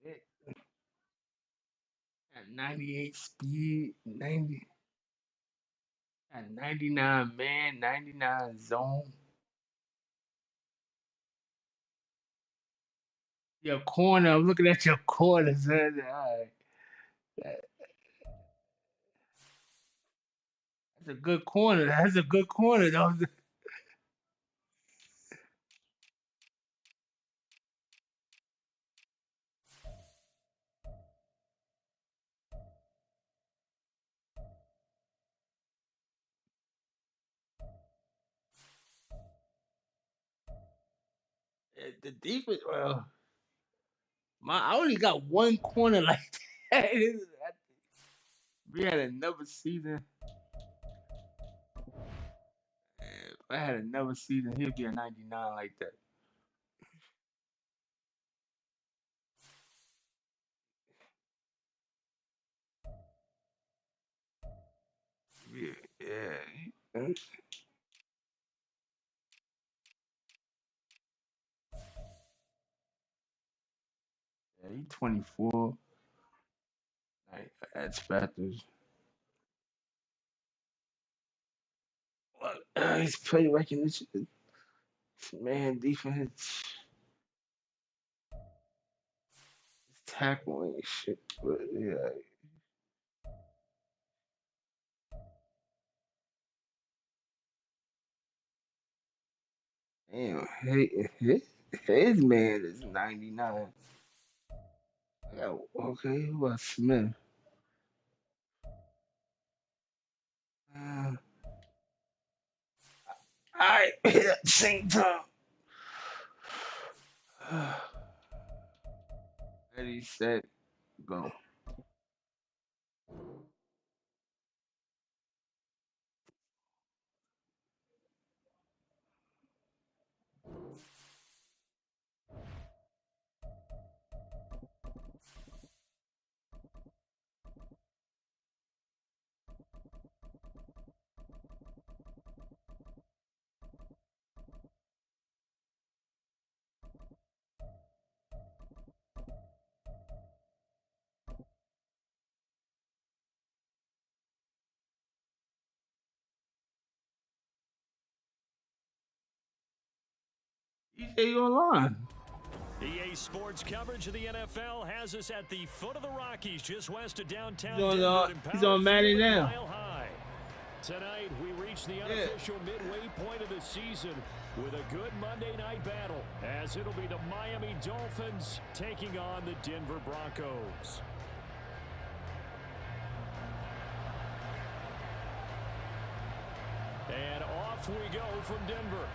It at 98 speed, 90 at 99 man, 99 zone. Your corner, I'm looking at your corners. Man. All right. That's a good corner. That's a good corner, though. The defense, well, I only got one corner like that. We had another season. If I had another season, he'd be a 99 like that. Yeah, yeah. Yeah, he 24. Like, that's factors. Well, his play recognition, man, defense, his tackling shit. But yeah, damn, his man is 99. Yeah, okay, who about Smith? Uh, all right, at the same time. Ready, set, go. You say you online. EA Sports coverage of the NFL has us at the foot of the Rockies, just west of downtown He's Denver. he's on Madden now. Mile High. Tonight, we reach the unofficial midway point of the season with a good Monday night battle, as it'll be the Miami Dolphins taking on the Denver Broncos. And off we go from Denver.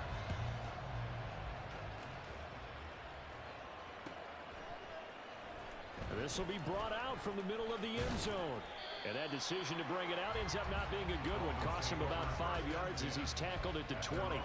This will be brought out from the middle of the end zone. And that decision to bring it out ends up not being a good one. Cost him about 5 yards as he's tackled at the 20.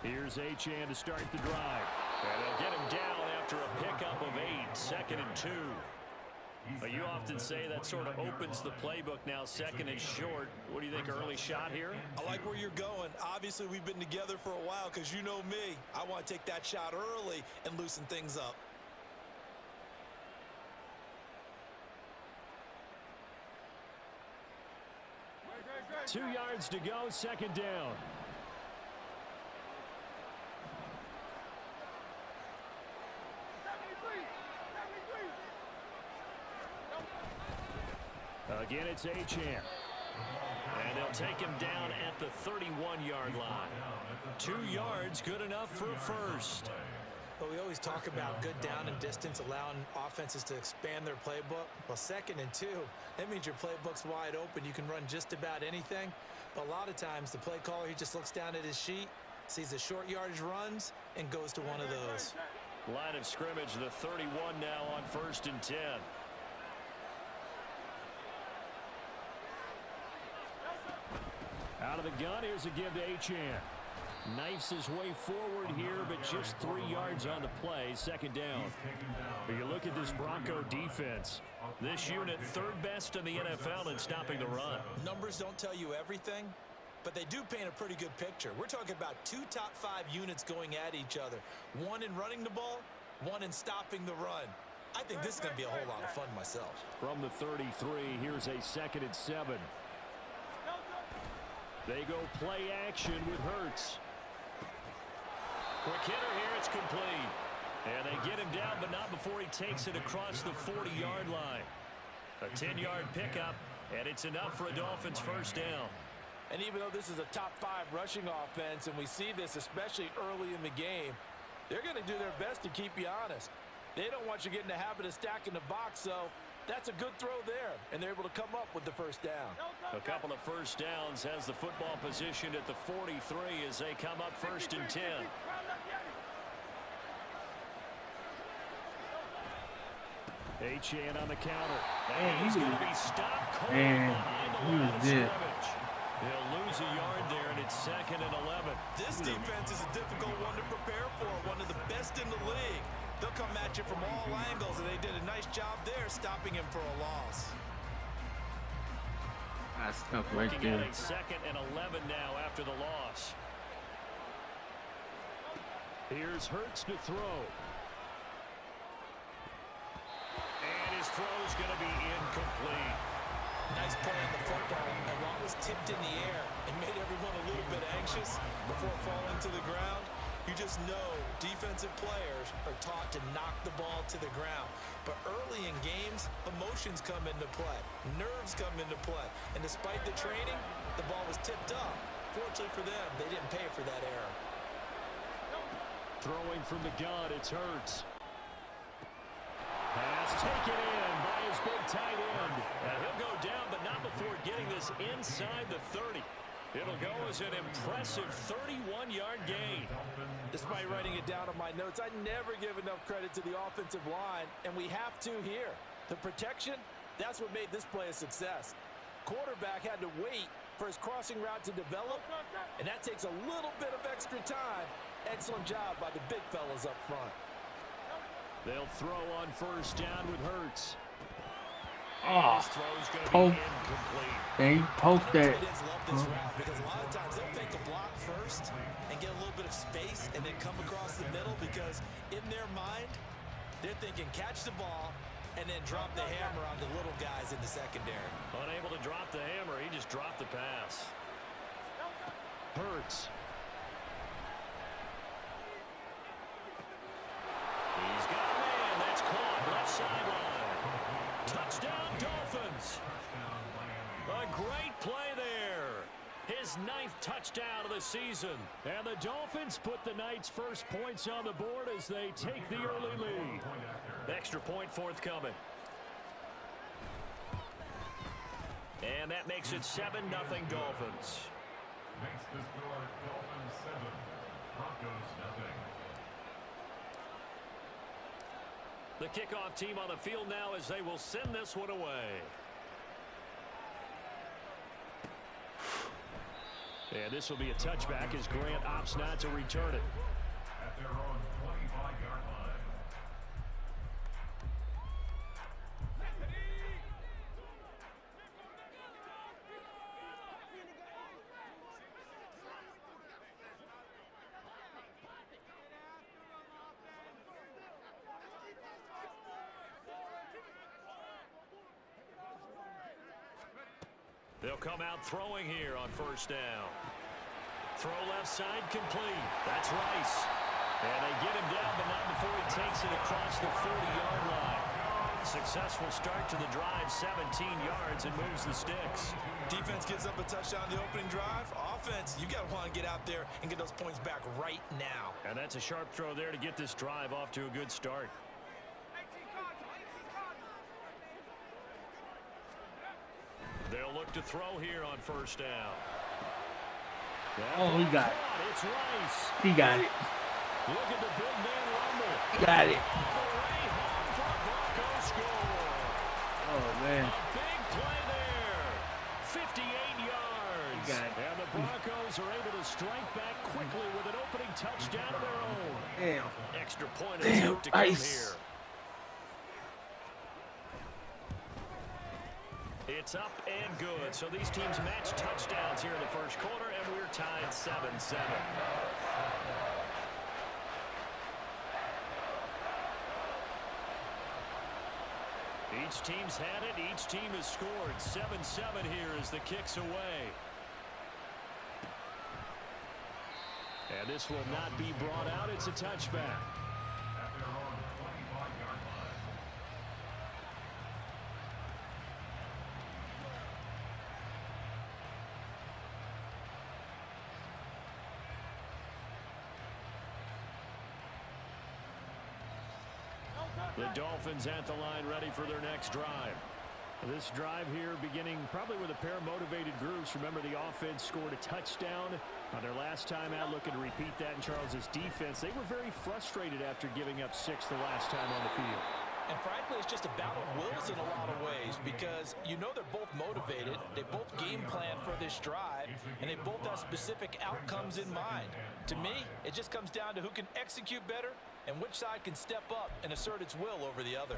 Here's Achane to start the drive. And they'll get him down after a pickup of 8, 2nd and 2. But you often say that sort of opens the playbook now, 2nd and short. What do you think, early shot here? I like where you're going. Obviously, we've been together for a while because you know me. I want to take that shot early and loosen things up. Great. 2 yards to go, 2nd down. Again, it's Achane. And they'll take him down at the 31-yard line. 2 yards, good enough for a first. But we always talk about good down and distance, allowing offenses to expand their playbook. Well, 2nd and 2, that means your playbook's wide open. You can run just about anything. But a lot of times, the play caller, he just looks down at his sheet, sees the short yardage runs, and goes to one of those. Line of scrimmage, the 31 now on 1st and 10. Out of the gun, here's a give to Achane. Knifes his way forward here, but just 3 yards on the play. Second down. But you look at this Bronco defense. This unit, 3rd best in the NFL in stopping the run. Numbers don't tell you everything, but they do paint a pretty good picture. We're talking about 2 top 5 units going at each other. One in running the ball, one in stopping the run. I think this is going to be a whole lot of fun myself. From the 33, here's a 2nd and 7. They go play action with Hurts. Quick hitter here, it's complete. And they get him down, but not before he takes it across the 40-yard line. A 10-yard pickup, and it's enough for a Dolphins first down. And even though this is a top 5 rushing offense, and we see this especially early in the game, they're going to do their best to keep you honest. They don't want you getting the habit of stacking the box, so that's a good throw there, and they're able to come up with the first down. A couple of first downs has the football positioned at the 43 as they come up 1st and 10. Achane on the counter. And he's going to be stopped cold behind the line of scrimmage. They'll lose a yard there, and it's 2nd and 11. This defense is a difficult one to prepare for, one of the best in the league. They'll come at you from all angles, and they did a nice job there stopping him for a loss. That's tough right there. Looking at a 2nd and 11 now after the loss. Here's Hurts to throw. And his throw's going to be incomplete. Nice play on the football, and while it was tipped in the air, it made everyone a little bit anxious before falling to the ground. You just know defensive players are taught to knock the ball to the ground. But early in games, emotions come into play. Nerves come into play. And despite the training, the ball was tipped up. Fortunately for them, they didn't pay for that error. Throwing from the gun, it's Hurts. Pass taken in by his big tight end. And he'll go down, but not before getting this inside the 30. It'll go as an impressive 31-yard gain. Despite writing it down on my notes, I never give enough credit to the offensive line, and we have to here. The protection, that's what made this play a success. Quarterback had to wait for his crossing route to develop, and that takes a little bit of extra time. Excellent job by the big fellas up front. They'll throw on 1st down with Hurts. Oh, poke. They poke that. Love this route because a lot of times they'll fake a block first and get a little bit of space and then come across the middle because in their mind, they're thinking catch the ball and then drop the hammer on the little guys in the secondary. Unable to drop the hammer, he just dropped the pass. Hurts. He's got a man. That's caught left sideline. Touchdown, Dolphins. A great play there. His 9th touchdown of the season. And the Dolphins put the night's first points on the board as they take the early lead. Extra point forthcoming. And that makes it 7-0 Dolphins. Makes the score Dolphins 7, Broncos 0. The kickoff team on the field now as they will send this one away. And this will be a touchback as Grant opts not to return it. At their own 25-yard line. They'll come out throwing here on 1st down. Throw left side complete. That's Rice. And they get him down, but not before he takes it across the 40-yard line. Successful start to the drive, 17 yards, and moves the sticks. Defense gives up a touchdown the opening drive. Offense, you got to want to get out there and get those points back right now. And that's a sharp throw there to get this drive off to a good start. They'll look to throw here on 1st down. Oh, he got it. It's Rice. He got it. Look at the big man rumble. He got it. Score. Oh, man. A big play there. 58 yards. got it. And the Broncos are able to strike back quickly with an opening touchdown of their own. Damn. Extra point Damn, to come ice. here. It's up and good. So these teams match touchdowns here in the first quarter, and we're tied 7-7. Each team's had it. Each team has scored. 7-7 here as the kick's away. And this will not be brought out. It's a touchback. At their own 25-yard line. The Dolphins at the line ready for their next drive. This drive here beginning probably with a pair of motivated groups. Remember, the offense scored a touchdown on their last time out, looking to repeat that in Charles's defense. They were very frustrated after giving up 6 the last time on the field. And frankly, it's just a battle of wills in a lot of ways because you know they're both motivated, they both game plan for this drive, and they both have specific outcomes in mind. To me, it just comes down to who can execute better and which side can step up and assert its will over the other.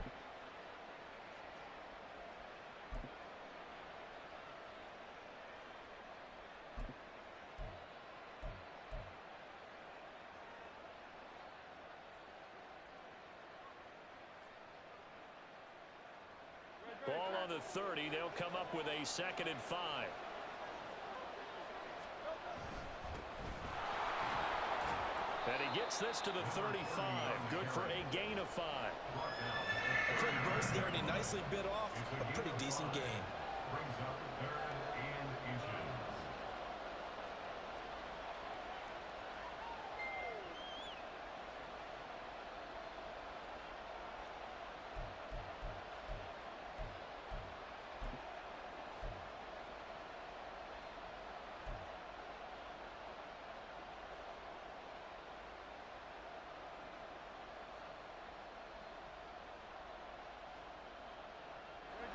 Ball on the 30. They'll come up with a 2nd and 5. And he gets this to the 35. Good for a gain of 5. A quick burst there, and he nicely bit off a pretty decent gain. Brings up 3rd and inches.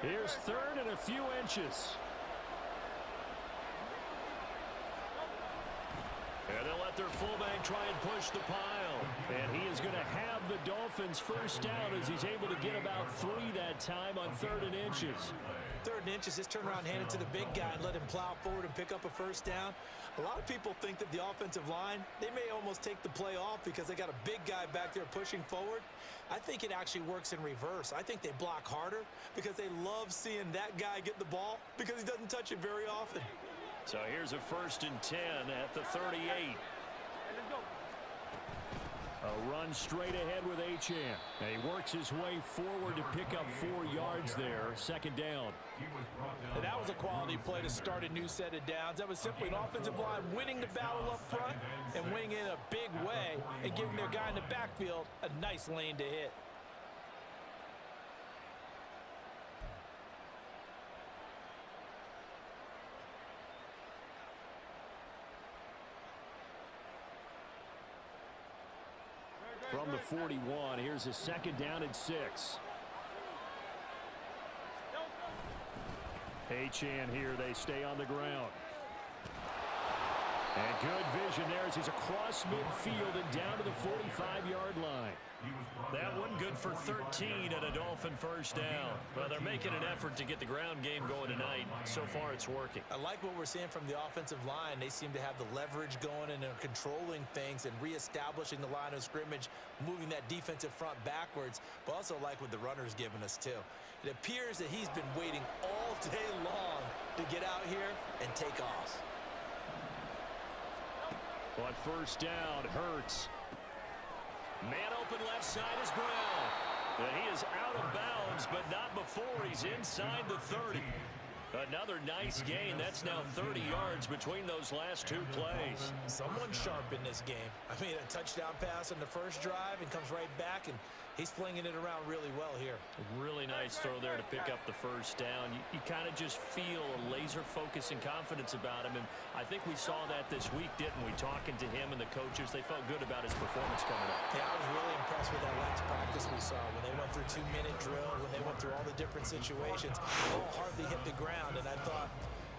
Here's 3rd and a few inches. And they'll let their fullback try and push the pile. And he is going to have the Dolphins first down as he's able to get about 3 that time on 3rd and inches. 3rd and inches, just turn around, hand it to the big guy, and let him plow forward and pick up a first down. A lot of people think that the offensive line, they may almost take the play off because they got a big guy back there pushing forward. I think it actually works in reverse. I think they block harder because they love seeing that guy get the ball because he doesn't touch it very often. So here's a 1st and 10 at the 38. A run straight ahead with Achane. And he works his way forward to pick up 4 yards there. 2nd down. And that was a quality play to start a new set of downs. That was simply an offensive line winning the battle up front and winning in a big way and giving their guy in the backfield a nice lane to hit. From the 41, here's a 2nd down and 6. Achane here, they stay on the ground. And good vision there as he's across midfield and down to the 45-yard line. That one good for 13 and a Dolphin first down. Well, they're making an effort to get the ground game going tonight. So far, it's working. I like what we're seeing from the offensive line. They seem to have the leverage going and they're controlling things and reestablishing the line of scrimmage, moving that defensive front backwards, but also like what the runner's giving us too. It appears that he's been waiting all day long to get out here and take off. On first down, Hurts. Man open left side is Brown. And he is out of bounds, but not before he's inside the 30. Another nice gain. That's now 30 yards between those last 2 plays. Someone sharp in this game. I mean, a touchdown pass on the first drive and comes right back, and he's flinging it around really well here. Really nice throw there to pick up the first down. You kind of just feel a laser focus and confidence about him, and I think we saw that this week, didn't we? Talking to him and the coaches, they felt good about his performance coming up. Yeah, I was really impressed with that last practice we saw when they went through 2-minute drill, when they went through all the different situations. The ball hardly hit the ground, and I thought,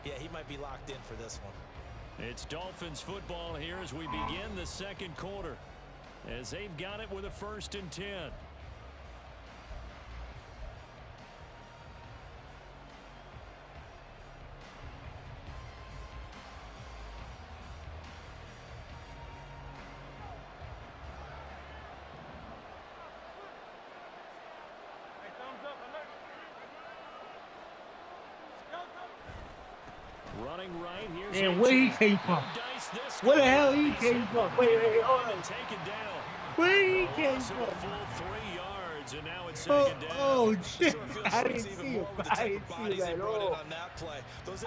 Yeah, he might be locked in for this one. It's Dolphins football here as we begin the second quarter, as they've got it with a 1st and 10. Running right, here's And where he came from? Where the hell he came from? Wait, hold on. Where he came from? Full 3 yards, and now it's second down. Oh, shit. I didn't see him. I didn't see him at all.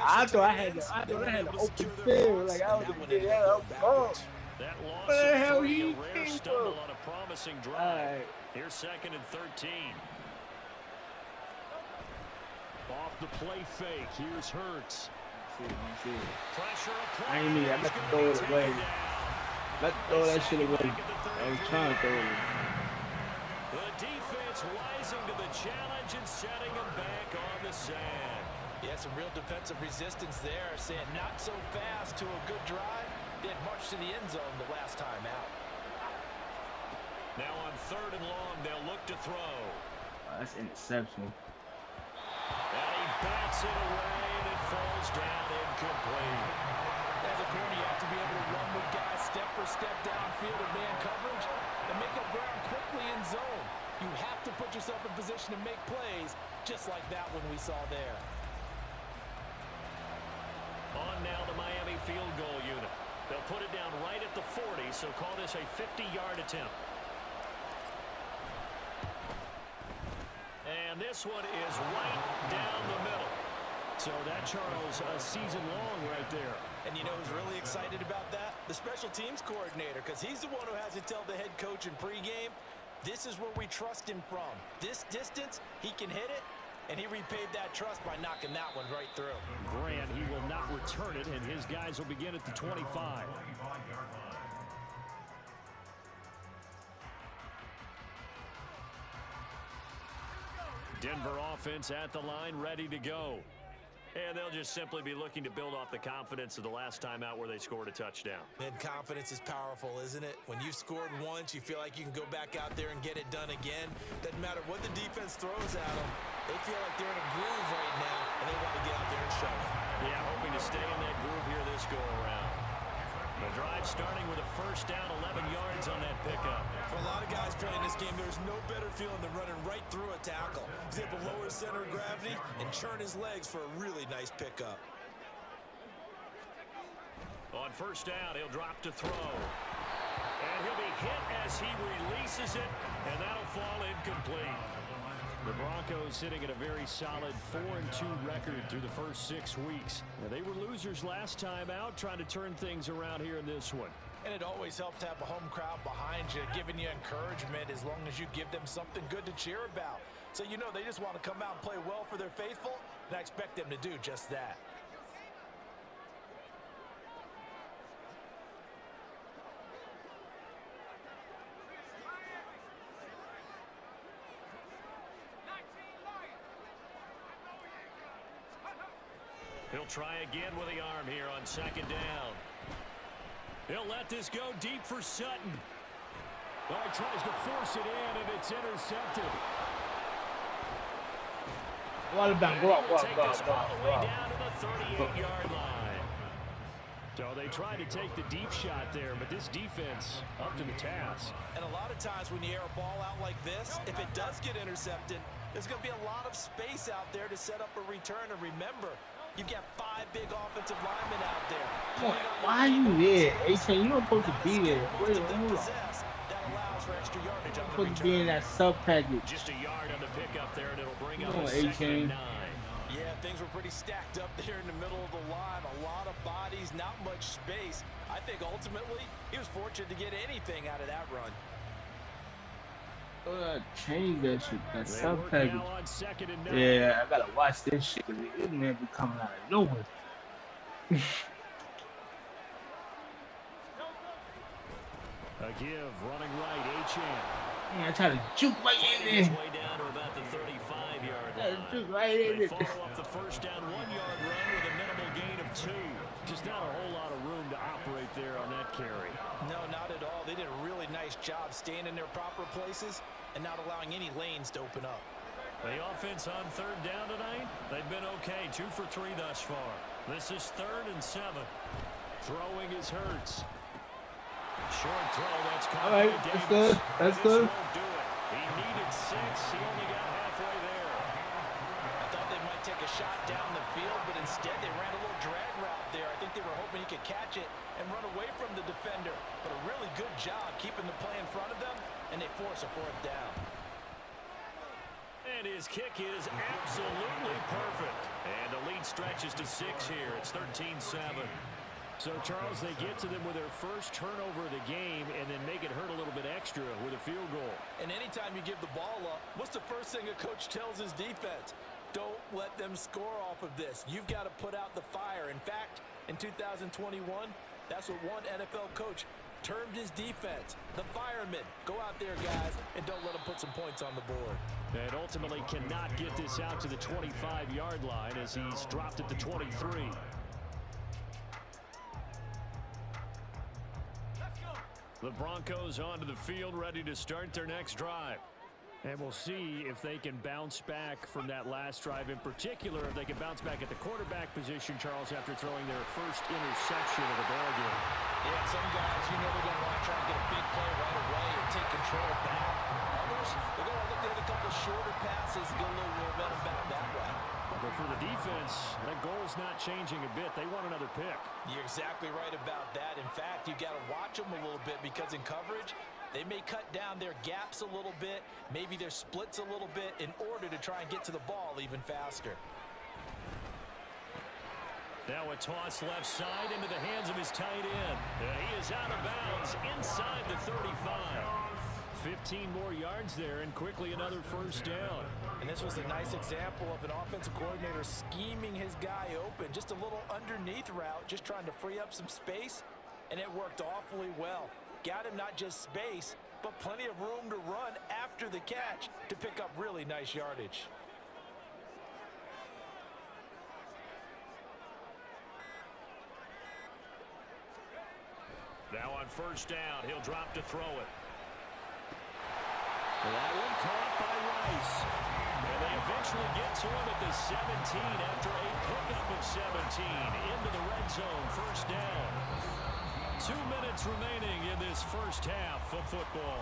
I thought I had to open field. Like, I was going to get that. That loss Where the hell of 30, he a rare came stumble from? on a promising drive. Alright. Here's 2nd and 13. Off the play fake. Here's Hurts. Pressure applied. I ain't mean, I got to throw it away. Let's throw that shit away. I was trying to throw it. The defense rising to the challenge and setting him back on the sand. Yeah, some real defensive resistance there. Saying not so fast to a good drive. Didn't march to the end zone the last time out. Now on 3rd and long, they'll look to throw. Oh, that's interception. And he bats it away, and it falls down incomplete. As a corner, you have to be able to run with guys step for step downfield in man coverage and make up ground quickly in zone. You have to put yourself in position to make plays, just like that one we saw there. On now the Miami field goal unit. They'll put it down right at the 40, so call this a 50-yard attempt. And this one is right down the middle. So that, Charles, a season long right there. And you know who's really excited about that? The special teams coordinator, because he's the one who has to tell the head coach in pregame, this is where we trust him from. This distance, he can hit it, and he repaid that trust by knocking that one right through. Grant, he will not return it, and his guys will begin at the 25. Denver offense at the line, ready to go. And they'll just simply be looking to build off the confidence of the last time out where they scored a touchdown. And confidence is powerful, isn't it? When you've scored once, you feel like you can go back out there and get it done again. Doesn't matter what the defense throws at them. They feel like they're in a groove right now, and they want to get out there and show it. Yeah, hoping to stay in that groove here this go-around. The drive starting with a 1st down, 11 yards on that pickup. For a lot of guys playing this game, there's no better feeling than running right through a tackle. He's able to lower his center of gravity and churn his legs for a really nice pickup. On 1st down, he'll drop to throw. And he'll be hit as he releases it, and that'll fall incomplete. The Broncos sitting at a very solid 4-2 record through the first 6 weeks. Now, they were losers last time out, trying to turn things around here in this one. And it always helps to have a home crowd behind you, giving you encouragement as long as you give them something good to cheer about. So you know they just want to come out and play well for their faithful, and I expect them to do just that. He'll try again with the arm here on 2nd down. He'll let this go deep for Sutton. Well, he tries to force it in, and it's intercepted. What about Take this all the way down to the 38-yard line. So they tried to take the deep shot there, but this defense up to the task. And a lot of times when you air a ball out like this, if it does get intercepted, there's going to be a lot of space out there to set up a return. And remember, you've got 5 big offensive linemen out there. Why are you there, A-Chain? You're not supposed to be there. Wait, hold on. That allows for extra yardage on the Supposed to be in return. that sub package. Just a yard on the pickup there, and it'll bring up Come on, a 2nd A-Chain. and 9. Yeah, things were pretty stacked up there in the middle of the line. A lot of bodies, not much space. I think ultimately he was fortunate to get anything out of that run. Change that shit, that They sub work package. now on 2nd and 9. Yeah, I gotta watch this shit. This man be coming out of nowhere. A give, running right, Achane. Man, I try to juke right in His there. way down to about the 35-yard I line. just right in They it. follow up the first down 1-yard run with a minimal gain of 2. Just not a whole lot of room to operate there on that carry. No, not at all. They did a really nice job staying in their proper places and not allowing any lanes to open up. The offense on third down tonight, they've been okay. 2 for 3 thus far. This is 3rd and 7. Throwing is Hurts. Short throw, that's caught. All right, that's good. That's good. Won't do it. He needed 6. He only got halfway there. I thought they might take a shot down the field, but instead they ran a little drag route there. I think they were hoping he could catch it and run away from the defender. But a really good job keeping the play in front of them, and they force a 4th down. And his kick is absolutely perfect. And the lead stretches to 6 here. It's 13-7. So, Charles, they get to them with their first turnover of the game and then make it hurt a little bit extra with a field goal. And anytime you give the ball up, what's the first thing a coach tells his defense? Don't let them score off of this. You've got to put out the fire. In fact, in 2021, that's what one NFL coach termed his defense. The firemen. Go out there, guys, and don't let them put some points on the board. And ultimately cannot get this out to the 25-yard line as he's dropped at the 23. The Broncos onto the field, ready to start their next drive. And we'll see if they can bounce back from that last drive. In particular, if they can bounce back at the quarterback position, Charles, after throwing their first interception of the ball game. Yeah, some guys, you know they're going to want to try and get a big play right away and take control back. Others, they're going to look to hit a couple shorter passes and get a little momentum back that way. But for the defense, that goal's not changing a bit. They want another pick. You're exactly right about that. In fact, you got to watch them a little bit because in coverage, they may cut down their gaps a little bit, maybe their splits a little bit in order to try and get to the ball even faster. Now a toss left side into the hands of his tight end. He is out of bounds inside the 35. 15 more yards there and quickly another first down. And this was a nice example of an offensive coordinator scheming his guy open. Just a little underneath route, just trying to free up some space, and it worked awfully well. Got him not just space, but plenty of room to run after the catch to pick up really nice yardage. Now on first down, he'll drop to throw it. That one caught by Rice. And they eventually get to him at the 17 after a pickup of 17 into the red zone. First down. 2 minutes remaining in this first half of football.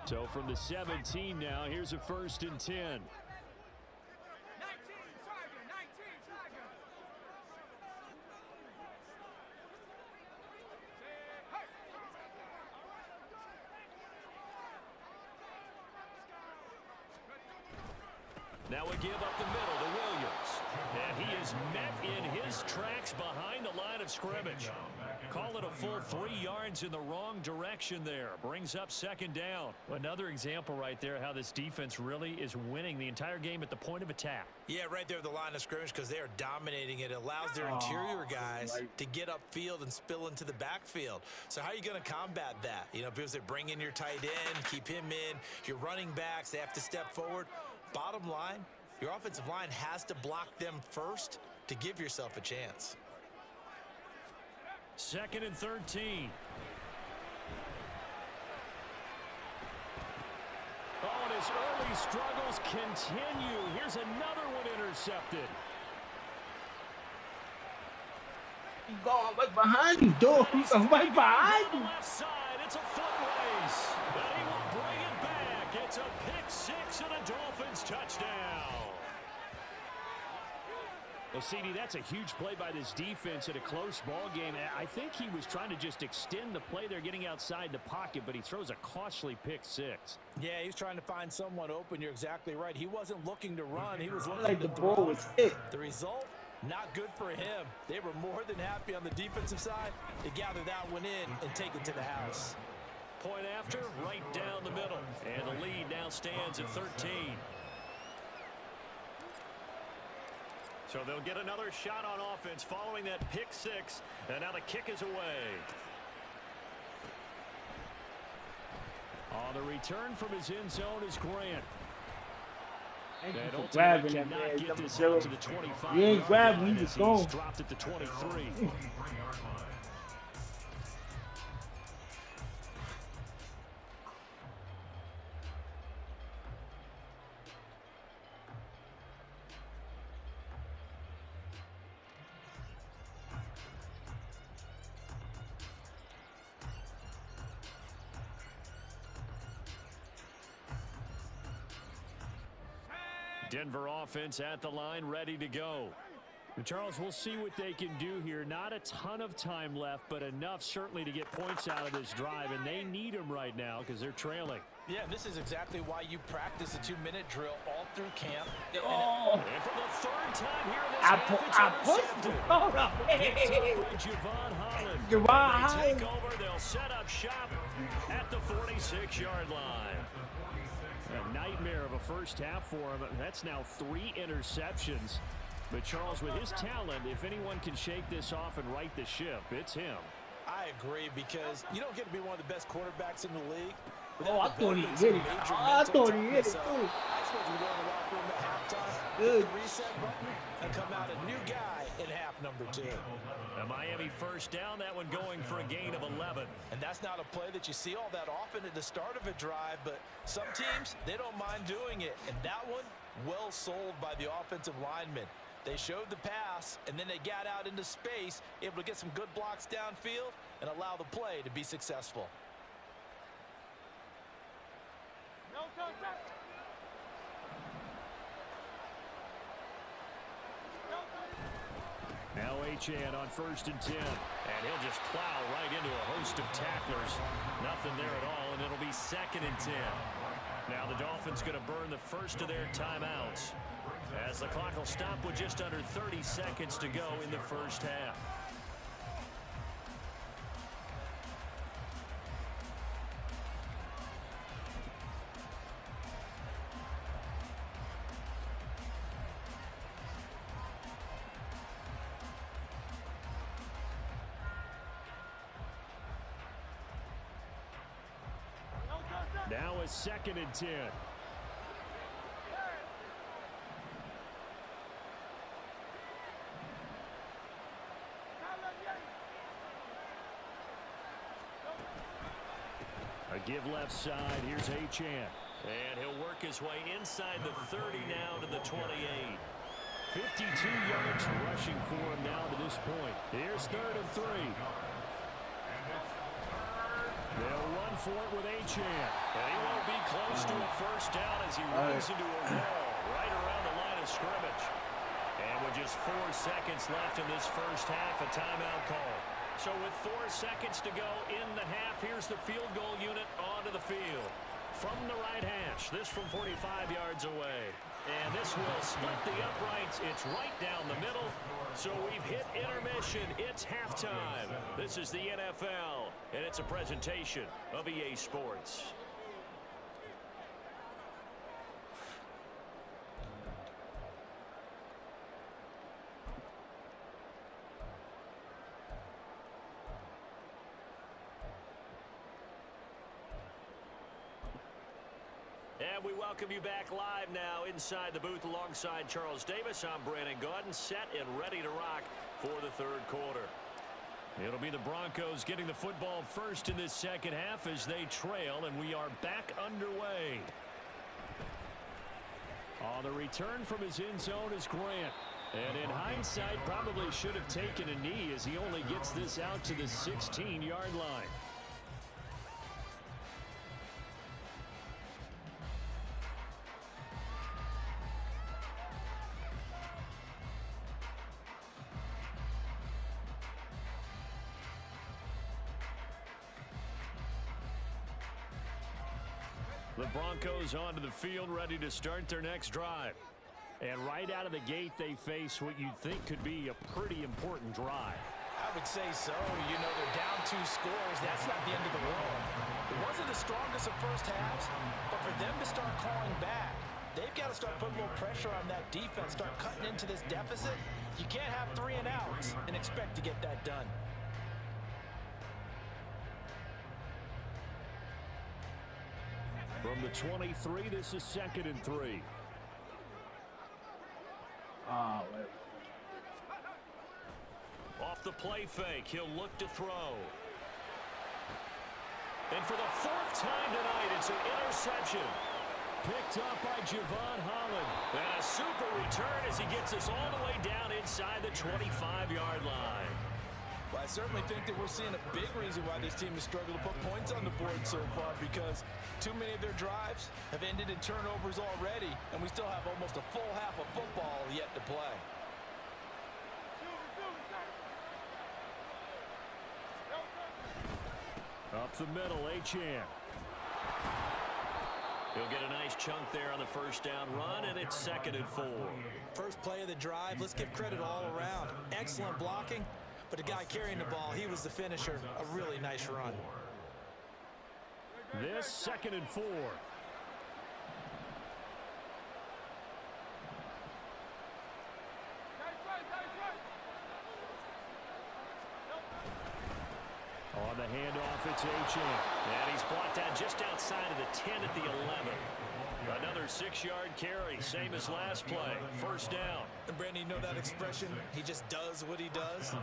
So from the 17 now, here's a 1st and 10. Now a give up the middle to Williams. And he is met in his tracks behind the line of scrimmage. Call it a full 3 yards in the wrong direction there. Brings up 2nd down. Another example right there how this defense really is winning the entire game at the point of attack. Yeah, right there at the line of scrimmage because they are dominating it. It allows their interior guys to get upfield and spill into the backfield. So how are you going to combat that? You know, because they bring in your tight end, keep him in. Your running backs, they have to step forward. Bottom line, your offensive line has to block them first to give yourself a chance. 2nd and 13. Oh, and his early struggles continue. Here's another one intercepted. He's going right behind you, dog. He's right behind you. Left side, it's a foot race. And he will bring it back. It's a pick 6 and a Dolphins touchdown. Well, CD, that's a huge play by this defense in a close ball game. I think he was trying to just extend the play there, getting outside the pocket, but he throws a costly pick 6. Yeah, he's trying to find someone open. You're exactly right. He wasn't looking to run. He was looking Like to the throw. ball was hit. The result, not good for him. They were more than happy on the defensive side to gather that one in and take it to the house. Point after, right down the middle. And the lead now stands at 13. So they'll get another shot on offense following that pick six. And now the kick is away. On the return from his end zone is Grant. Thank you And for ultimately grabbing that, cannot man. get Number this zero. out to the 25. You ain't grabbing, you just going. Dropped at the 23. Denver offense at the line, ready to go. And Charles, we'll see what they can do here. Not a ton of time left, but enough certainly to get points out of this drive, and they need them right now because they're trailing. Yeah, and this is exactly why you practice a 2-minute drill all through camp. Oh, And for the third time here in this I half, pushed it's him. intercepted. Hold up. By Javon Holland. Javon When they take Holland. over, they'll set up shop at the 46-yard line. A nightmare of a first half for him. That's now 3 interceptions. But Charles, with his talent, if anyone can shake this off and right the ship, it's him. I agree, because you don't get to be one of the best quarterbacks in the league. Oh, I thought he hit it. I thought he hit it, too. I expect him to go in the locker room at halftime, Good. hit the reset button, and come out a new guy in half number 2. A Miami first down, that one going for a gain of 11. And that's not a play that you see all that often at the start of a drive, but some teams, they don't mind doing it. And that one, well sold by the offensive lineman. They showed the pass, and then they got out into space, able to get some good blocks downfield and allow the play to be successful. Now Achane on 1st and 10. And he'll just plow right into a host of tacklers. Nothing there at all, and it'll be 2nd and 10. Now the Dolphins going to burn the first of their timeouts, as the clock will stop with just under 30 seconds to go in the first half. Now a 2nd and 10. A give left side. Here's Achane. And he'll work his way inside the 30 now to the 28. 52 yards rushing for him now to this point. Here's 3rd and 3. They'll run for it with Achane. And he won't be close to a first down as he runs into a wall right around the line of scrimmage. And with just 4 seconds left in this first half, a timeout call. So with 4 seconds to go in the half, here's the field goal unit onto the field. From the right hash, this from 45 yards away. And this will split the uprights. It's right down the middle. So we've hit intermission. It's halftime. This is the NFL, and it's a presentation of EA Sports. And we welcome you back live now inside the booth alongside Charles Davis. I'm Brandon Gaudin, set and ready to rock for the 3rd quarter. It'll be the Broncos getting the football first in this second half as they trail, and we are back underway. On the return from his end zone is Grant. And in hindsight, probably should have taken a knee as he only gets this out to the 16-yard line. The Broncos onto the field, ready to start their next drive. And right out of the gate, they face what you'd think could be a pretty important drive. I would say so. You know, they're down 2 scores. That's not the end of the world. It wasn't the strongest of first halves, but for them to start calling back, They've got to start putting a little pressure on that defense, start cutting into this deficit. You can't have 3 and outs and expect to get that done. From the 23, this is 2nd and 3. Oh, wait. Off the play fake, he'll look to throw. And for the 4th time tonight, it's an interception. Picked up by Javon Holland. And a super return as he gets us all the way down inside the 25-yard line. Well, I certainly think that we're seeing a big reason why this team has struggled to put points on the board so far, because too many of their drives have ended in turnovers already, and we still have almost a full half of football yet to play. Up the middle, Achane. He'll get a nice chunk there on the first down run, and it's 2nd and 4. First play of the drive, let's give credit all around. Excellent blocking, but the guy carrying the ball, he was the finisher. A really nice run. This 2nd and 4. On the handoff, it's Achane. And he's brought down just outside of the 10 at the 11. Another 6-yard carry, same as last play. First down. And Brandon, you know that expression? He just does what he does.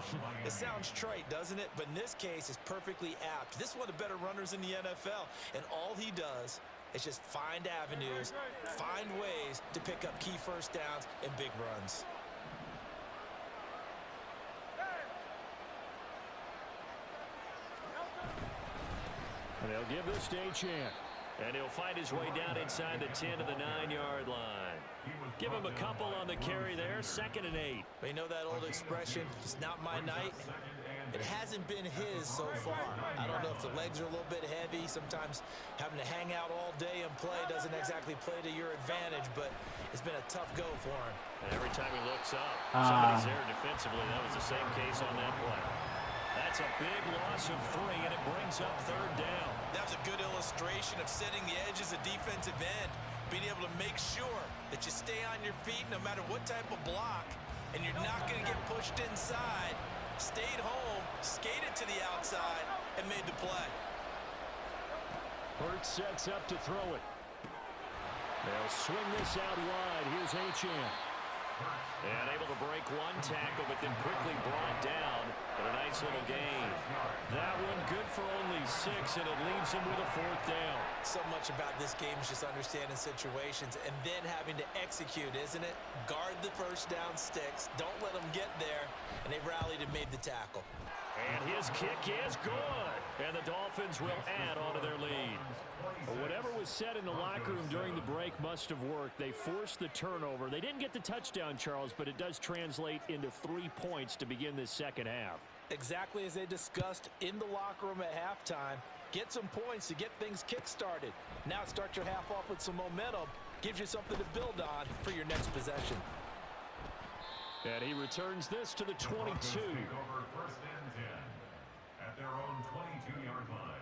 It sounds trite, doesn't it? But in this case, it's perfectly apt. This is one of the better runners in the NFL. And all he does is just find avenues, find ways to pick up key first downs and big runs. And they'll give this to Achane. And he'll find his way down inside the 10 to the 9-yard line. Give him a couple on the carry there. 2nd and 8. You know that old expression, it's not my night? It hasn't been his so far. I don't know if the legs are a little bit heavy. Sometimes having to hang out all day and play doesn't exactly play to your advantage, but it's been a tough go for him. And every time he looks up, somebody's there defensively. That was the same case on that play. That's a big loss of 3, and it brings up 3rd down. That was a good illustration of setting the edge as a defensive end, being able to make sure that you stay on your feet no matter what type of block, and you're not going to get pushed inside. Stayed home, skated to the outside, and made the play. Hurts sets up to throw it. They'll swing this out wide. Here's Achane. And able to break one tackle, but then quickly brought down. But a nice little gain. That one good for only 6, and it leaves him with a 4th down. So much about this game is just understanding situations and then having to execute, isn't it? Guard the first down sticks. Don't let them get there. And they rallied and made the tackle. And his kick is good. And the Dolphins will add on to their lead. Whatever was said in the locker room during the break must have worked. They forced the turnover. They didn't get the touchdown, Charles, but it does translate into 3 points to begin this second half. Exactly as they discussed in the locker room at halftime. Get some points to get things kick-started. Now start your half off with some momentum. Gives you something to build on for your next possession. And he returns this to the 22. Take over 1st and 10 at their own 22-yard line.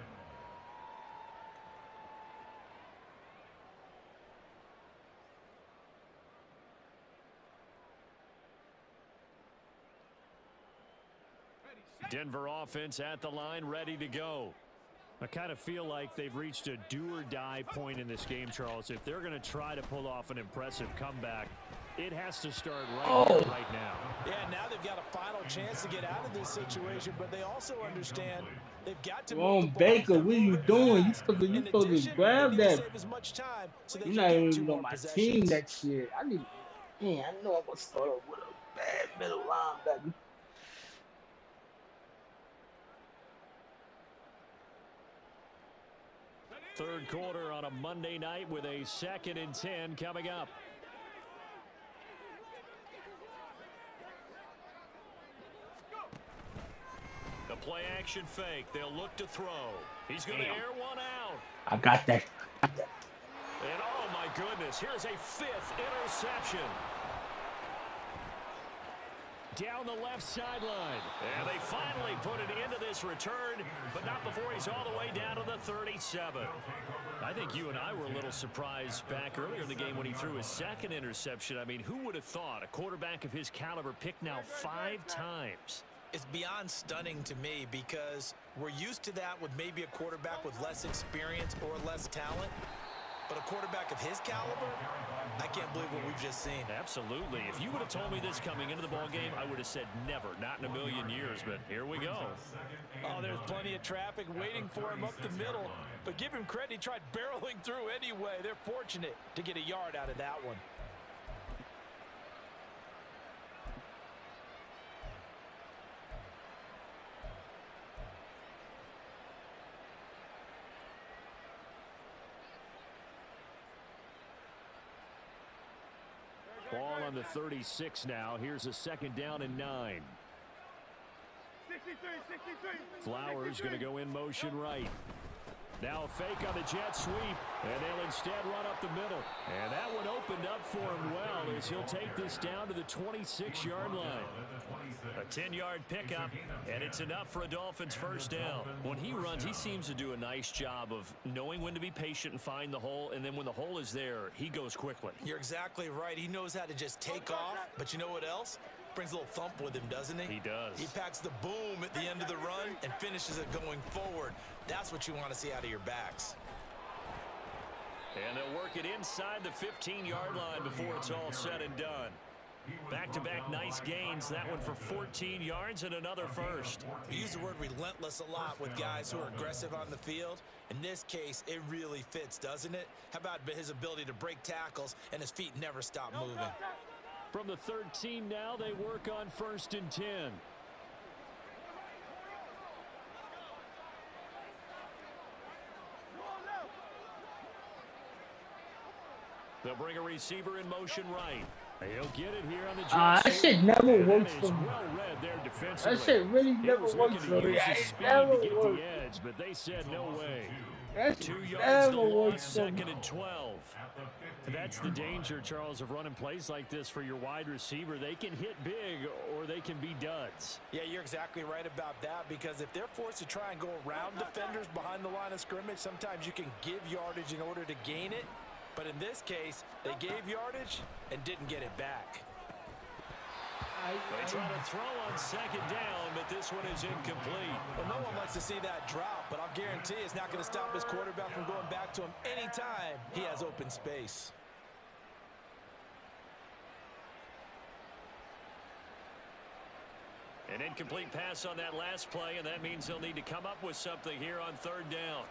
Denver offense at the line, ready to go. I kind of feel like they've reached a do-or-die point in this game, Charles. If they're going to try to pull off an impressive comeback, it has to start here, right now. Yeah, now they've got a final chance to get out of this situation, but they also understand they've got to Wrong, Baker, what are you doing? You supposed to grab that. You're not even on my team, that shit. I know I'm going to start off with a bad middle linebacker. Third quarter on a Monday night with a 2nd and 10 coming up. The play action fake. They'll look to throw. He's going to air one out. I got that. And oh my goodness, here's a 5th interception. down the left sideline. And they finally put it into this return, but not before he's all the way down to the 37. I think you and I were a little surprised back earlier in the game when he threw his second interception. I mean, who would have thought a quarterback of his caliber picked now 5 times? It's beyond stunning to me because we're used to that with maybe a quarterback with less experience or less talent. But a quarterback of his caliber, I can't believe what we've just seen. Absolutely. If you would have told me this coming into the ball game, I would have said never, not in a million years. But here we go. Oh, there's plenty of traffic waiting for him up the middle. But give him credit, he tried barreling through anyway. They're fortunate to get a yard out of that one. Ball on the 36 now. Here's a 2nd down and 9. 63. Flowers going to go in motion right. Now a fake on the jet sweep, and they'll instead run up the middle. And that one opened up for him well as he'll take this down to the 26-yard line. A 10-yard pickup, and it's enough for a Dolphins first down. When he runs, he seems to do a nice job of knowing when to be patient and find the hole, and then when the hole is there, he goes quickly. You're exactly right. He knows how to just take off, but you know what else? Brings a little thump with him, doesn't he? He does. He packs the boom at the end of the run and finishes it going forward. That's what you want to see out of your backs. And they'll work it inside the 15-yard line before it's all said and done. Back-to-back nice gains. That one for 14 yards and another first. We use the word relentless a lot with guys who are aggressive on the field. In this case, it really fits, doesn't it? How about his ability to break tackles and his feet never stop moving? From the 13 now, they work on 1st and 10. They'll bring a receiver in motion right. He'll get it here on the jet. That shit never works for me. Well read there defensively. That shit really never works for me. It never works. Edge, but they said no way. That 2 shit yards to never loss, works for me. 2nd and 12. That's the danger, Charles, of running plays like this for your wide receiver. They can hit big or they can be duds. Yeah, you're exactly right about that, because if they're forced to try and go around defenders behind the line of scrimmage, sometimes you can give yardage in order to gain it. But in this case, they gave yardage and didn't get it back. They try to throw on 2nd down, but this one is incomplete. Well, no one likes to see that drop, but I'll guarantee it's not going to stop his quarterback from going back to him anytime he has open space. An incomplete pass on that last play, and that means they'll need to come up with something here on 3rd down.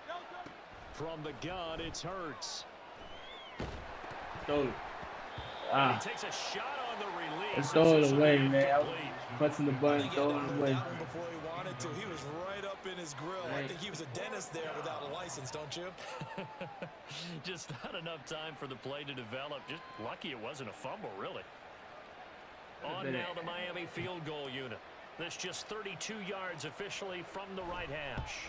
From the gun, it's Hurts. Throw it. He takes a shot on the release. Throw it away, man. I was pressing the button, throw it away. Before he wanted to, he was right up in his grill. I think he was a dentist there without a license, don't you? Just not enough time for the play to develop. Just lucky it wasn't a fumble, really. On now the Miami field goal unit. This just 32 yards officially from the right hash.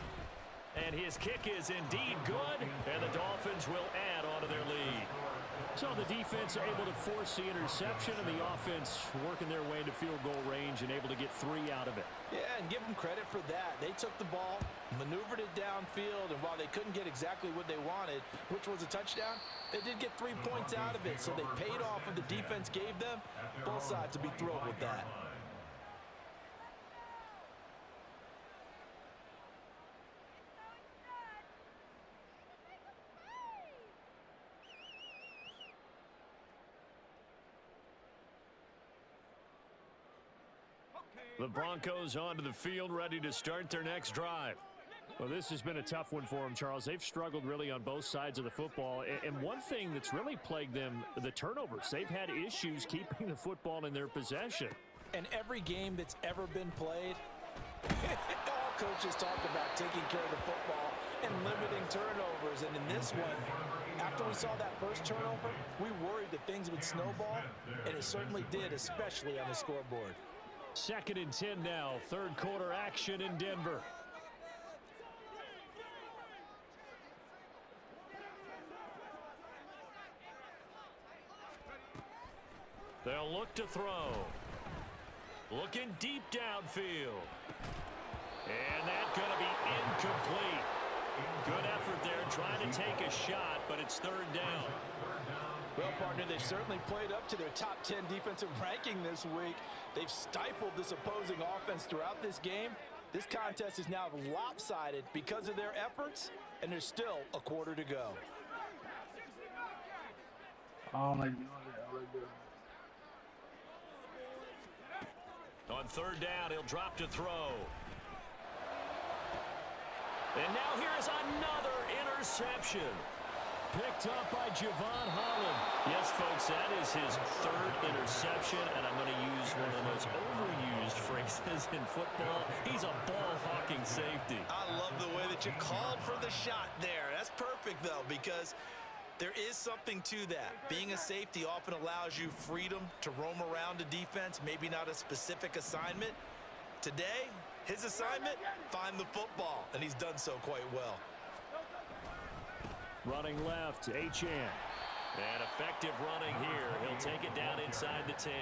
And his kick is indeed good, and the Dolphins will add on to their lead. So the defense able to force the interception, and the offense working their way into field goal range and able to get 3 out of it. Yeah, and give them credit for that. They took the ball, maneuvered it downfield, and while they couldn't get exactly what they wanted, which was a touchdown, they did get 3 points out of it. So they paid off what the defense gave them. Both sides will be thrilled with that. The Broncos onto the field, ready to start their next drive. Well, this has been a tough one for them, Charles. They've struggled really on both sides of the football. And one thing that's really plagued them, the turnovers. They've had issues keeping the football in their possession. And every game that's ever been played, all coaches talk about taking care of the football and limiting turnovers. And in this one, after we saw that first turnover, we worried that things would snowball, and it certainly did, especially on the scoreboard. 2nd and 10 now, 3rd quarter action in Denver. They'll look to throw. Looking deep downfield. And that's going to be incomplete. Good effort there trying to take a shot, but it's third down. Well, partner, they've certainly played up to their top 10 defensive ranking this week. They've stifled this opposing offense throughout this game. This contest is now lopsided because of their efforts, and there's still a quarter to go. Oh, my God. On third down, he'll drop to throw. And now here's another interception. Picked up by Javon Holland. Yes, folks, that is his third interception, and I'm going to use one of the most overused phrases in football. He's a ball-hawking safety. I love the way that you called for the shot there. That's perfect, though, because there is something to that. Being a safety often allows you freedom to roam around the defense, maybe not a specific assignment. Today, his assignment, find the football, and he's done so quite well. Running left, Achane. And effective running here. He'll take it down inside the 10.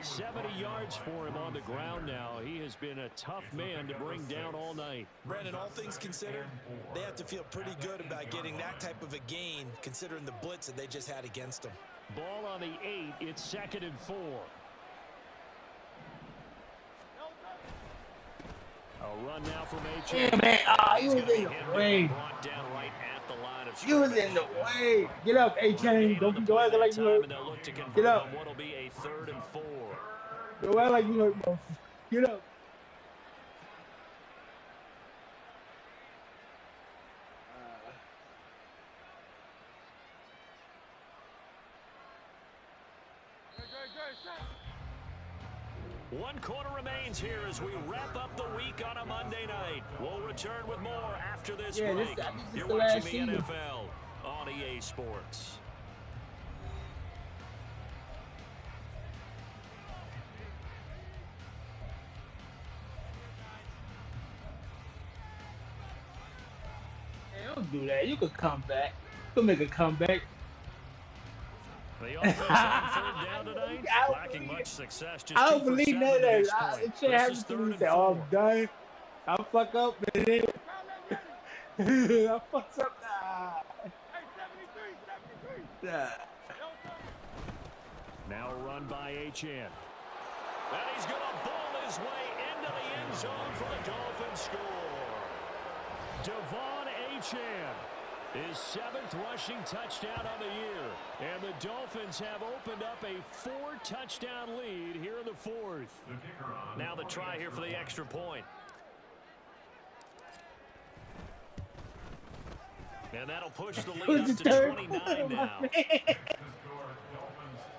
70 yards for him on the ground now. He has been a tough man to bring down all night. Brandon, all things considered, they have to feel pretty good about getting that type of a gain, considering the blitz that they just had against them. Ball on the 8. It's 2nd and 4. A run now from Achane. Yeah, man. You was in the way. You was in the way. Get up, A-Chain. Don't act like you hurt. Get up. What'll be a 3rd and 4. Don't act like you hurt, bro. Get up. One quarter remains here as we wrap up the week on a Monday night. We'll return with more after this break. You're watching the NFL on EA Sports. Hey, don't do that. You could come back. You could make a comeback. The offense on third down tonight, lacking much success. Just I don't believe that. It should happen to me. Say, oh, I'm done. I'll fuck up, man. I fucked up. Nah. Now a run by Achane. And he's going to bowl his way into the end zone for the Dolphins score. Devon Achane. His 7th rushing touchdown on the year. And the Dolphins have opened up a 4-touchdown lead here in the 4th. Now the try here for the extra point. And that'll push the lead up to 29 now.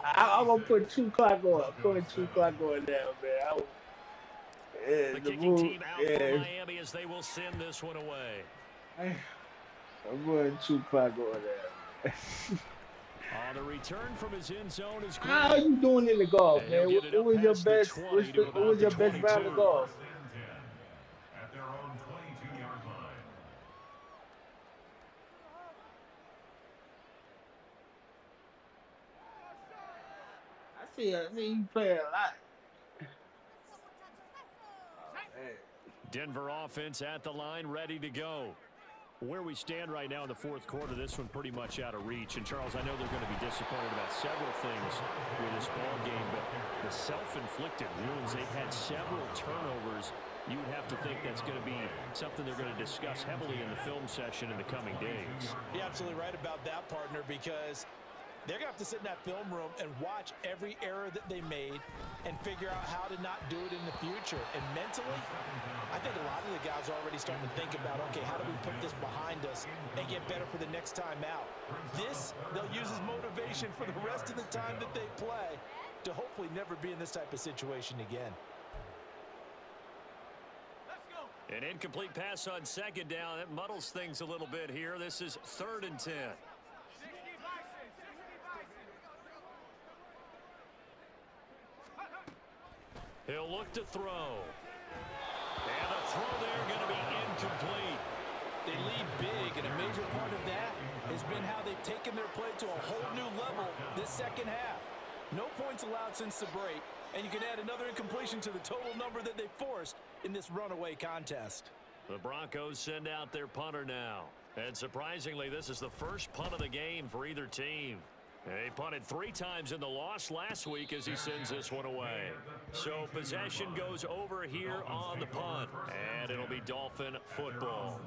I'm going to put 2 clock on. I'm putting 2 clock on now, man. The kicking team out for Miami as they will send this one away. I'm going 2 clock on there. On the return from his end zone is great. How are you doing in the golf, man? What was your best? What was your best round of golf? At their own 22-yard line. I see you play a lot. Denver offense at the line, ready to go. Where we stand right now in the 4th quarter, this one pretty much out of reach. And, Charles, I know they're going to be disappointed about several things with this ball game, but the self-inflicted wounds, they've had several turnovers. You would have to think that's going to be something they're going to discuss heavily in the film session in the coming days. You're absolutely right about that, partner, because they're going to have to sit in that film room and watch every error that they made and figure out how to not do it in the future. And mentally, I think a lot of the guys are already starting to think about, okay, how do we put this behind us and get better for the next time out? This, they'll use as motivation for the rest of the time that they play to hopefully never be in this type of situation again. An incomplete pass on 2nd down. That muddles things a little bit here. This is 3rd and 10. He'll look to throw. And the throw there going to be incomplete. They lead big, and a major part of that has been how they've taken their play to a whole new level this second half. No points allowed since the break, and you can add another incompletion to the total number that they forced in this runaway contest. The Broncos send out their punter now. And surprisingly, this is the first punt of the game for either team. He punted 3 times in the loss last week as he sends this one away. So possession goes over here on the punt, and it'll be Dolphin football.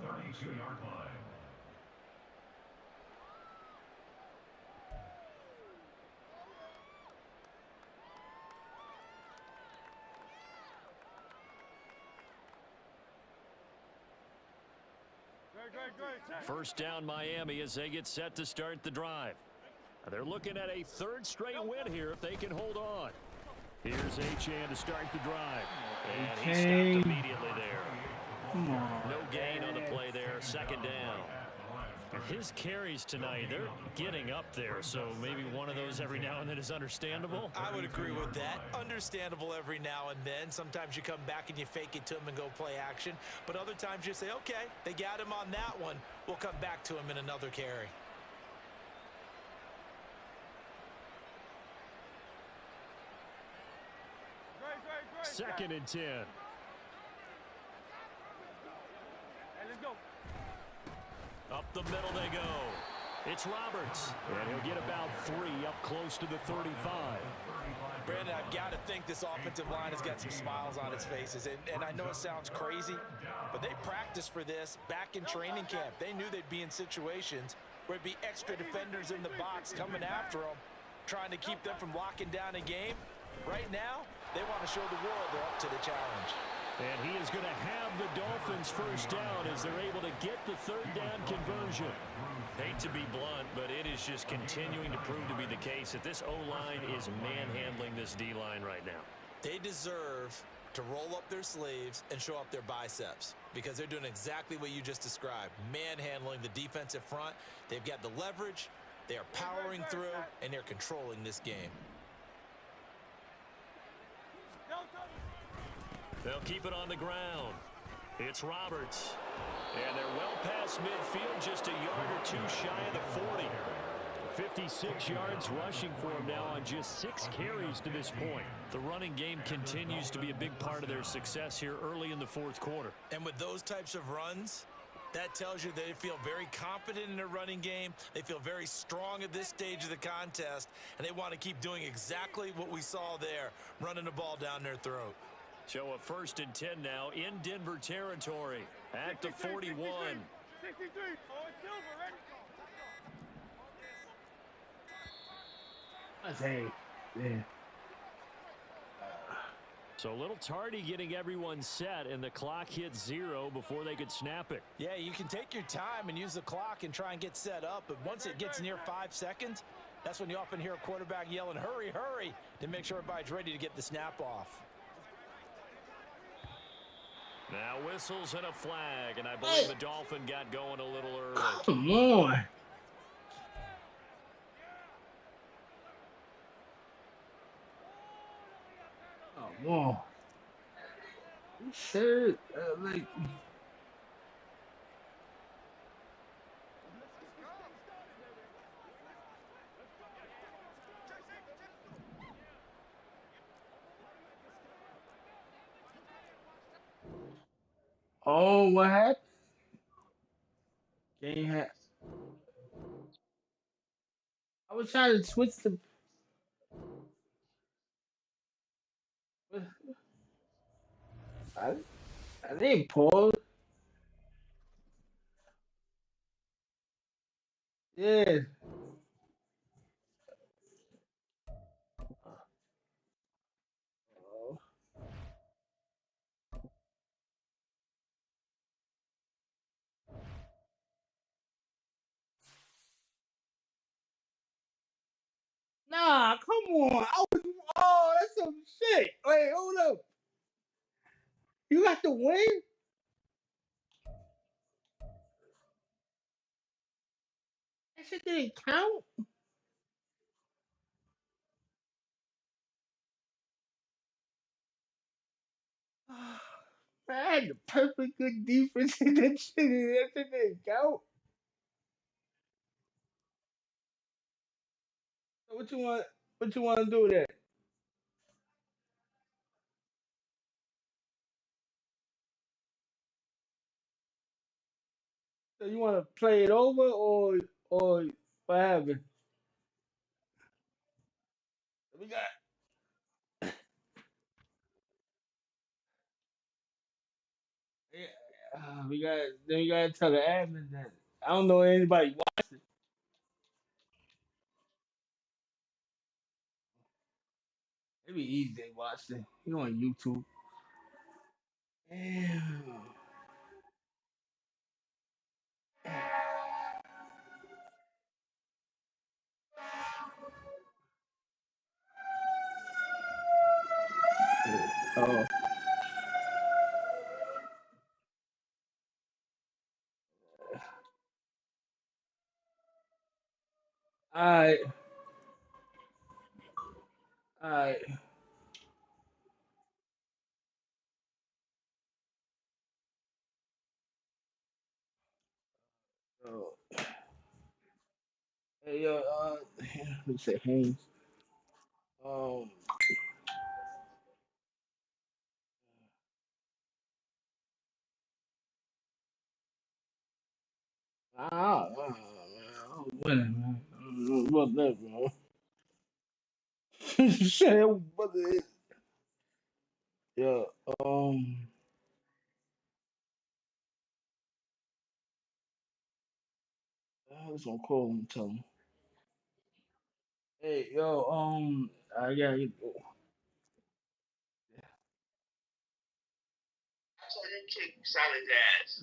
First down Miami as they get set to start the drive. They're looking at a 3rd straight win here if they can hold on. Here's Achane to start the drive. And he stopped immediately there. No gain on the play there. 2nd down. His carries tonight, they're getting up there, so maybe one of those every now and then is understandable. I would agree with that. Understandable every now and then. Sometimes you come back and you fake it to him and go play action. But other times you say, okay, they got him on that one. We'll come back to him in another carry. Second and 10. Up the middle they go. It's Roberts. And he'll get about 3 up close to the 35. Brandon, I've got to think this offensive line has got some smiles on its faces. And I know it sounds crazy, but they practiced for this back in training camp. They knew they'd be in situations where it'd be extra defenders in the box coming after them, trying to keep them from locking down a game. Right now, they want to show the world they're up to the challenge. And he is going to have the Dolphins first down as they're able to get the 3rd down conversion. Hate to be blunt, but it is just continuing to prove to be the case that this O-line is manhandling this D-line right now. They deserve to roll up their sleeves and show up their biceps because they're doing exactly what you just described, manhandling the defensive front. They've got the leverage, they are powering through, and they're controlling this game. They'll keep it on the ground. It's Roberts. And they're well past midfield, just a yard or 2 shy of the 40. 56 yards rushing for him now on just 6 carries to this point. The running game continues to be a big part of their success here early in the 4th quarter. And with those types of runs, that tells you they feel very confident in their running game. They feel very strong at this stage of the contest, and they want to keep doing exactly what we saw there, running the ball down their throat. So a 1st and 10 now in Denver territory at the 41. 63. That's hey, yeah. So a little tardy getting everyone set, and the clock hit 0 before they could snap it. Yeah, you can take your time and use the clock and try and get set up, but once it gets near 5 seconds, that's when you often hear a quarterback yelling, hurry, hurry, to make sure everybody's ready to get the snap off. Now whistles and a flag, and I believe the Dolphin got going a little early. Come on. Come on. You said, like... Oh, what happened? Game hat. I was trying to switch the. I, I didn't pause. Yeah. Oh. Nah, come on. Oh, that's some shit. Wait, hold up. You got the win? That shit didn't count? Man, I had the perfect good defense in that shit didn't count. So what you want? What you want to do there? So you want to play it over or what happened? We got yeah, we got to tell the admin that I don't know anybody watching. It be easy to watch it. You on YouTube. Damn. Oh, all right, all right. Oh, hey yo, let me say Haynes. Um, I'm winning, man. What that, bro? Shit, what it? Yeah. Um. I was gonna call him and tell him. Hey, yo. I gotta get.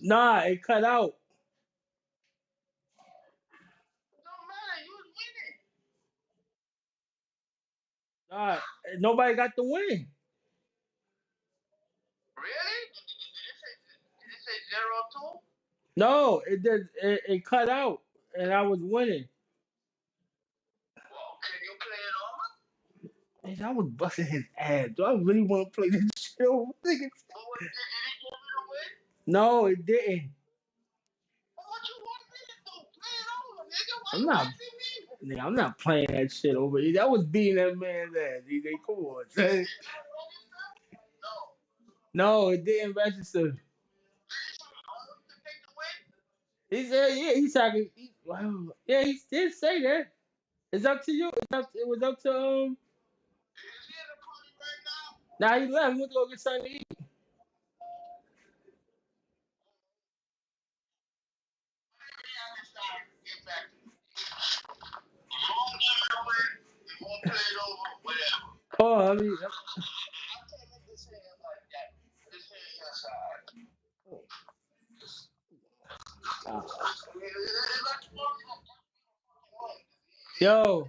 Nah, it cut out. Nah, nobody got the win. No, it did. It cut out, and I was winning. Man, I was busting his ass. Do I really want to play this shit over? Nigga? No, it didn't. I'm not. Nigga, I'm not playing that shit over. That was beating that man's ass. DJ, come on. Son. No, it didn't register. He said, yeah, he's talking. Wow. Yeah, he did say that. It's up to you. It was up to Now he left. He went to go get something to eat. Oh, I mean, uh, yo,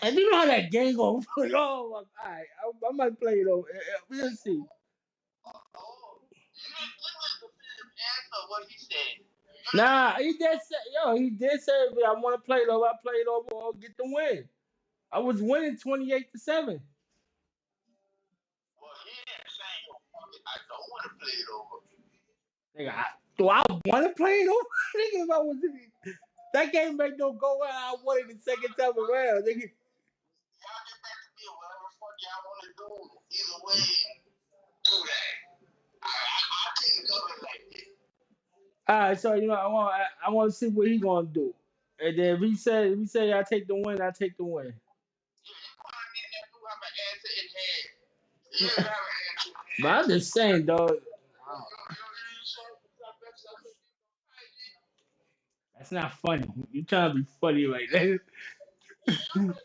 and you know how that game goes. Oh, my, all right, I might play it over. We'll see. Nah, he did say, he did say, I want to play it over. I play it over or get the win. I was winning 28-7. Nigga, do I want to play it over? Nigga, if I was that game made no go where I wanted the second time around. Nigga. All right, so I want to see what he gonna do, and then if he say I take the win, I take the win. But I'm just saying, dog. That's not funny. You trying to be funny right there.